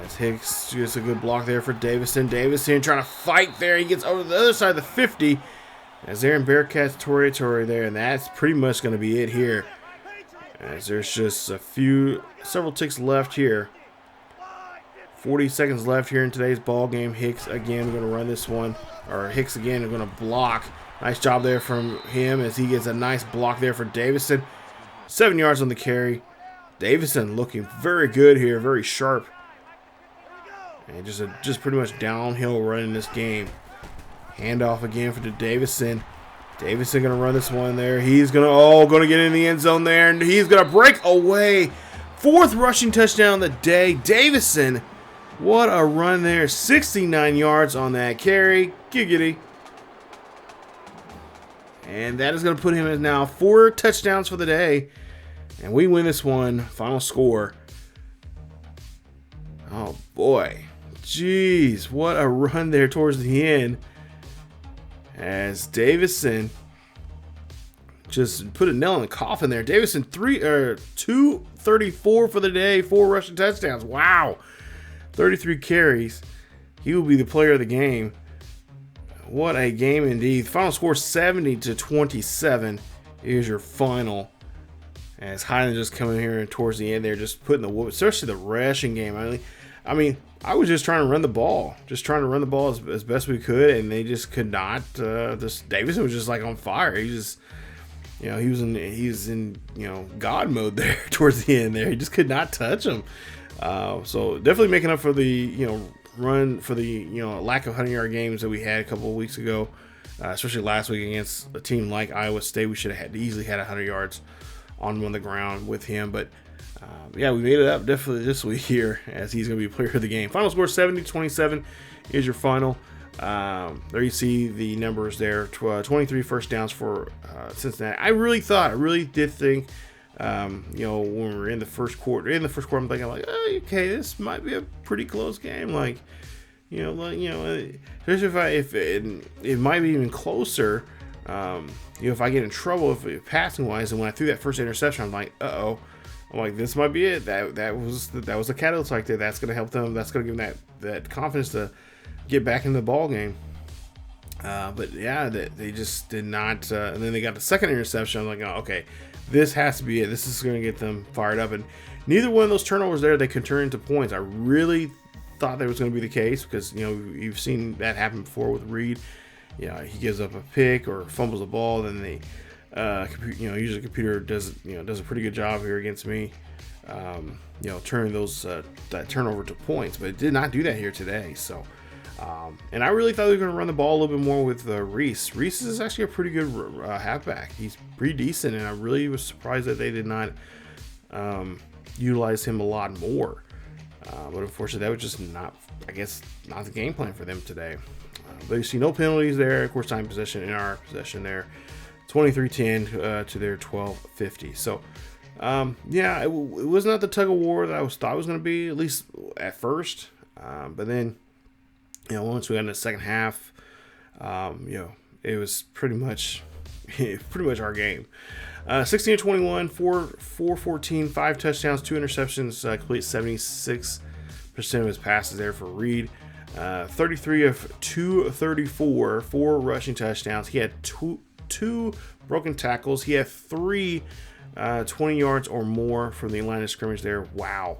Speaker 1: As Hicks gets a good block there for Davidson. Davidson trying to fight there. He gets over to the other side of the 50. As they're in Bearcats territory there. And that's pretty much going to be it here. As there's just several ticks left here. 40 seconds left here in today's ball game. Hicks again going to run this one. Or Hicks again are going to block. Nice job there from him as he gets a nice block there for Davidson. 7 yards on the carry. Davidson looking very good here. Very sharp. And just pretty much downhill run in this game. Handoff again for Davidson. Davidson going to run this one there. He's going to get in the end zone there. And he's going to break away. 4th rushing touchdown of the day. Davidson, what a run there. 69 yards on that carry. Giggity. And that is going to put him at now 4 touchdowns for the day. And we win this one. Final score. Oh, boy. Jeez, what a run there towards the end. As Davidson just put a nail in the coffin there. Davidson 234 for the day, 4 rushing touchdowns. Wow. 33 carries. He will be the player of the game. What a game indeed. Final score 70-27 is your final. As Highland just coming here towards the end there, just putting the whoop, especially the rushing game. I mean, I was just trying to run the ball. Just trying to run the ball as best we could, and they just could not. Davidson was just like on fire. He just, he was in God mode there towards the end there. He just could not touch him. So definitely making up for the run for the lack of 100-yard games that we had a couple of weeks ago, especially last week against a team like Iowa State. We should have easily had 100 yards on the ground with him, but yeah, we made it up definitely this week here as he's going to be player of the game. Final score 70-27 is your final. There you see the numbers there. 23 first downs for Cincinnati. I really did think, when we were in the first quarter, I'm thinking like, oh, okay, this might be a pretty close game. Like, especially if it might be even closer. If I get in trouble if passing wise, and when I threw that first interception, I'm like, uh-oh. I'm like, this might be it. That was the catalyst right there. That's going to help them. That's going to give them that confidence to get back in the ball game. But yeah, they just did not. And then they got the second interception. I'm like, oh, okay, this has to be it. This is going to get them fired up. And neither one of those turnovers there, they could turn into points. I really thought that was going to be the case because you've seen that happen before with Reid. He gives up a pick or fumbles the ball, then they. Usually the computer does a pretty good job here against me, turning that turnover to points, but it did not do that here today. So, and I really thought they were going to run the ball a little bit more with Reese. Reese is actually a pretty good halfback. He's pretty decent, and I really was surprised that they did not utilize him a lot more. But unfortunately, that was just not the game plan for them today. But you see no penalties there. Of course, time possession in our possession there. 23-10 to their 12-50. So, it was not the tug of war that I thought it was going to be, at least at first. But then, once we got in the second half, it it was pretty much our game. 16-21, 414, 5 touchdowns, 2 interceptions, complete 76% of his passes there for Reid. 33 of 234, 4 rushing touchdowns. He had two broken tackles. He had 3 20 yards or more from the line of scrimmage there. Wow.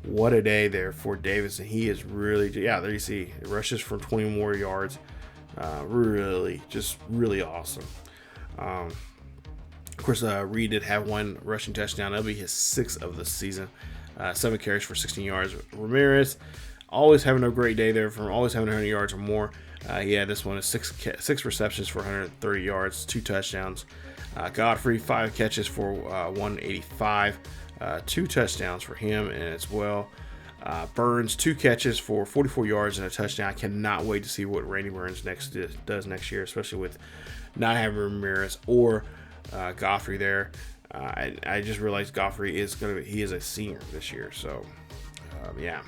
Speaker 1: What a day there for Davidson. He is really, there you see, rushes for 20 more yards. Really awesome. Of course, Reid did have 1 rushing touchdown. That'll be his 6th of the season. 7 carries for 16 yards. Ramirez, always having a great day there, from always having 100 yards or more. He had this one, 6 receptions for 130 yards, 2 touchdowns. Godfrey, 5 catches for 185, 2 touchdowns for him as well. Burns, 2 catches for 44 yards and a touchdown. I cannot wait to see what Randy Burns does next year, especially with not having Ramirez or Godfrey there. I just realized Godfrey is he is a senior this year, so yeah.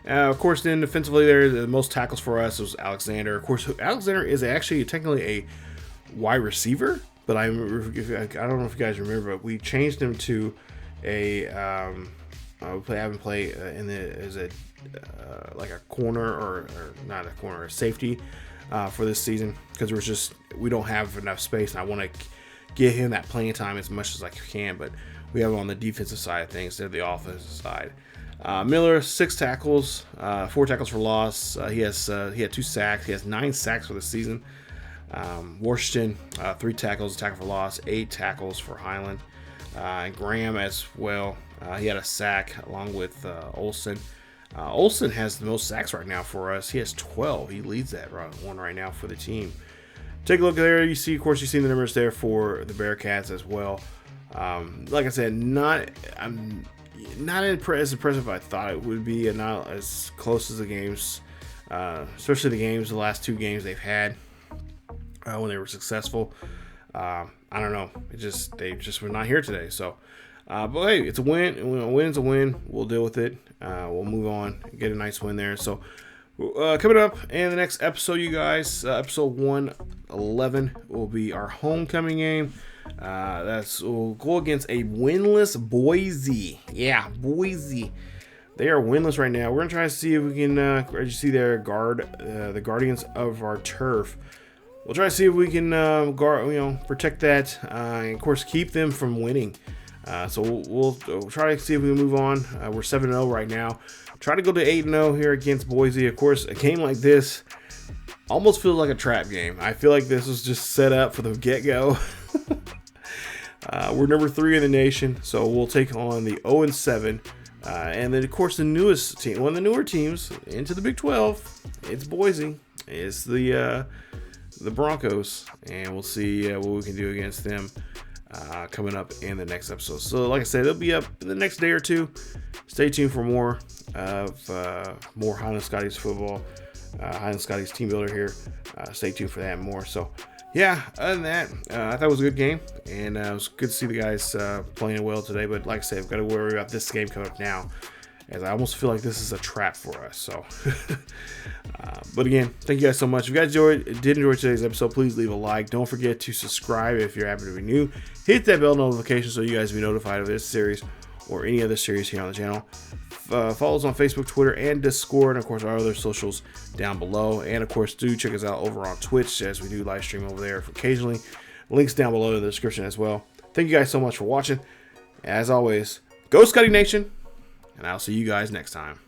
Speaker 1: Of course, then defensively there, the most tackles for us was Alexander. Of course, Alexander is actually technically a wide receiver, but I don't know if you guys remember, but we changed him to a we have him play as a like a corner or not a corner, a safety for this season, because we don't have enough space, and I want to get him that playing time as much as I can. But we have him on the defensive side of things instead of the offensive side. Miller, 6 tackles, 4 tackles for loss. He had 2 sacks. He has 9 sacks for the season. Washington, 3 tackles, a tackle for loss, 8 tackles for Highland. And Graham as well. He had a sack along with Olsen. Olsen has the most sacks right now for us. He has 12. He leads that one right now for the team. Take a look there. You see the numbers there for the Bearcats as well. Like I said, I'm not as impressive as I thought it would be, and not as close as the games, especially the last 2 games they've had when they were successful. I don't know. They just were not here today. So, but hey, it's a win. A win's a win. We'll deal with it. We'll move on, get a nice win there. So, coming up in the next episode, you guys, episode 111 will be our homecoming game. We'll go against a winless Boise. Yeah, Boise. They are winless right now. We're gonna try to see if we can. As you see there, guard the guardians of our turf. We'll try to see if we can protect that, and of course keep them from winning. So we'll try to see if we can move on. We're 7-0 right now. Try to go to 8-0 here against Boise. Of course, a game like this almost feels like a trap game. I feel like this was just set up for the get-go. We're number 3 in the nation, so we'll take on the 0-7. And then, of course, the newest team, one of the newer teams into the Big 12, it's Boise. It's the Broncos, and we'll see what we can do against them coming up in the next episode. So, like I said, it'll be up in the next day or 2. Stay tuned for more of more Highland Scotties football, Highland Scotties team builder here. Stay tuned for that and more. So, yeah, other than that, I thought it was a good game, and it was good to see the guys playing well today. But like I said, I've got to worry about this game coming up now, as I almost feel like this is a trap for us. So, but again, thank you guys so much. If you guys did enjoy today's episode, please leave a like. Don't forget to subscribe if you're happy to be new. Hit that bell notification so you guys will be notified of this series or any other series here on the channel. Follow us on Facebook, Twitter, and Discord, and of course our other socials down below. And of course, do check us out over on Twitch, as we do live stream over there occasionally. Links down below in the description as well. Thank you guys so much for watching. As always, go Scotty Nation, and I'll see you guys next time.